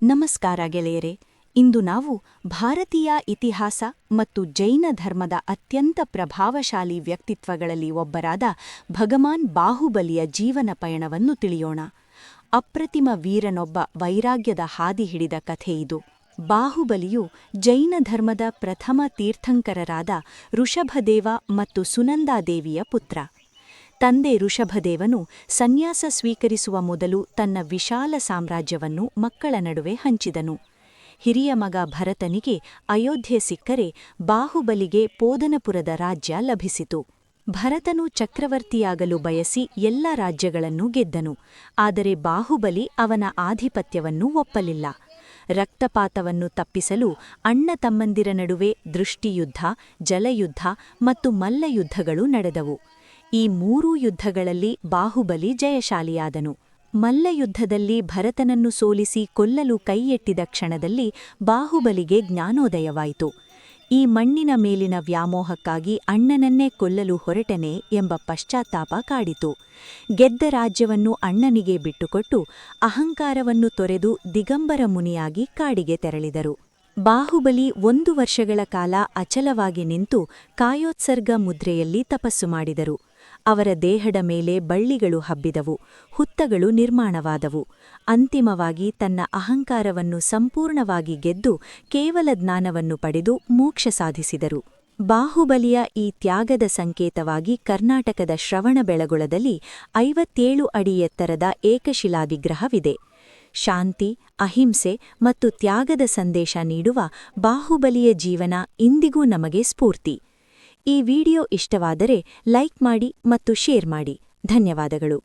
ನಮಸ್ಕಾರ ಗೆಳೆಯರೆ. ಇಂದು ನಾವು ಭಾರತೀಯ ಇತಿಹಾಸ ಮತ್ತು ಜೈನ ಧರ್ಮದ ಅತ್ಯಂತ ಪ್ರಭಾವಶಾಲಿ ವ್ಯಕ್ತಿತ್ವಗಳಲ್ಲಿ ಒಬ್ಬರಾದ ಭಗವಾನ್ ಬಾಹುಬಲಿಯ ಜೀವನ ಪಯಣವನ್ನು ತಿಳಿಯೋಣ. ಅಪ್ರತಿಮ ವೀರನೊಬ್ಬ ವೈರಾಗ್ಯದ ಹಾದಿ ಹಿಡಿದ ಕಥೆಯಿದು. ಬಾಹುಬಲಿಯು ಜೈನ ಧರ್ಮದ ಪ್ರಥಮ ತೀರ್ಥಂಕರರಾದ ಋಷಭದೇವ ಮತ್ತು ಸುನಂದಾದೇವಿಯ ಪುತ್ರ. ತಂದೆ ಋಷಭದೇವನು ಸನ್ಯಾಸ ಸ್ವೀಕರಿಸುವ ಮೊದಲು ತನ್ನ ವಿಶಾಲ ಸಾಮ್ರಾಜ್ಯವನ್ನು ಮಕ್ಕಳ ನಡುವೆ ಹಂಚಿದನು. ಹಿರಿಯ ಮಗ ಭರತನಿಗೆ ಅಯೋಧ್ಯೆ ಸಿಕ್ಕರೆ ಬಾಹುಬಲಿಗೆ ಪೋದನಪುರದ ರಾಜ್ಯ ಲಭಿಸಿತು. ಭರತನು ಚಕ್ರವರ್ತಿಯಾಗಲು ಬಯಸಿ ಎಲ್ಲ ರಾಜ್ಯಗಳನ್ನು ಗೆದ್ದನು. ಆದರೆ ಬಾಹುಬಲಿ ಅವನ ಆಧಿಪತ್ಯವನ್ನು ಒಪ್ಪಲಿಲ್ಲ. ರಕ್ತಪಾತವನ್ನು ತಪ್ಪಿಸಲು ಅಣ್ಣ ತಮ್ಮಂದಿರ ನಡುವೆ ದೃಷ್ಟಿಯುದ್ಧ, ಜಲಯುದ್ಧ ಮತ್ತು ಮಲ್ಲಯುದ್ಧಗಳು ನಡೆದವು. ಈ ಮೂರೂ ಯುದ್ಧಗಳಲ್ಲಿ ಬಾಹುಬಲಿ ಜಯಶಾಲಿಯಾದನು. ಮಲ್ಲಯುದ್ಧದಲ್ಲಿ ಭರತನನ್ನು ಸೋಲಿಸಿ ಕೊಲ್ಲಲು ಕೈಯೆಟ್ಟಿದ ಕ್ಷಣದಲ್ಲಿ ಬಾಹುಬಲಿಗೆ ಜ್ಞಾನೋದಯವಾಯಿತು. ಈ ಮಣ್ಣಿನ ಮೇಲಿನ ವ್ಯಾಮೋಹಕ್ಕಾಗಿ ಅಣ್ಣನನ್ನೇ ಕೊಲ್ಲಲು ಹೊರಟೆನೆ ಎಂಬ ಪಶ್ಚಾತ್ತಾಪ ಕಾಡಿತು. ಗೆದ್ದ ರಾಜ್ಯವನ್ನು ಅಣ್ಣನಿಗೆ ಬಿಟ್ಟುಕೊಟ್ಟು ಅಹಂಕಾರವನ್ನು ತೊರೆದು ದಿಗಂಬರ ಮುನಿಯಾಗಿ ಕಾಡಿಗೆ ತೆರಳಿದರು. ಬಾಹುಬಲಿ 1 ವರ್ಷಗಳ ಕಾಲ ಅಚಲವಾಗಿ ನಿಂತು ಕಾಯೋತ್ಸರ್ಗ ಮುದ್ರೆಯಲ್ಲಿ ತಪಸ್ಸು ಮಾಡಿದರು. ಅವರ ದೇಹದ ಮೇಲೆ ಬಳ್ಳಿಗಳು ಹಬ್ಬಿದವು, ಹುತ್ತಗಳು ನಿರ್ಮಾಣವಾದವು. ಅಂತಿಮವಾಗಿ ತನ್ನ ಅಹಂಕಾರವನ್ನು ಸಂಪೂರ್ಣವಾಗಿ ಗೆದ್ದು ಕೇವಲ ಜ್ಞಾನವನ್ನು ಪಡೆದು ಮೋಕ್ಷ ಸಾಧಿಸಿದರು. ಬಾಹುಬಲಿಯ ಈ ತ್ಯಾಗದ ಸಂಕೇತವಾಗಿ ಕರ್ನಾಟಕದ ಶ್ರವಣಬೆಳಗೊಳದಲ್ಲಿ 57 ಅಡಿ ಎತ್ತರದ ಏಕಶಿಲಾ ವಿಗ್ರಹವಿದೆ. ಶಾಂತಿ, ಅಹಿಂಸೆ ಮತ್ತು ತ್ಯಾಗದ ಸಂದೇಶ ನೀಡುವ ಬಾಹುಬಲಿಯ ಜೀವನ ಇಂದಿಗೂ ನಮಗೆ ಸ್ಫೂರ್ತಿ. ಈ ವಿಡಿಯೋ ಇಷ್ಟವಾದರೆ ಲೈಕ್ ಮಾಡಿ ಮತ್ತು ಶೇರ್ ಮಾಡಿ. ಧನ್ಯವಾದಗಳು.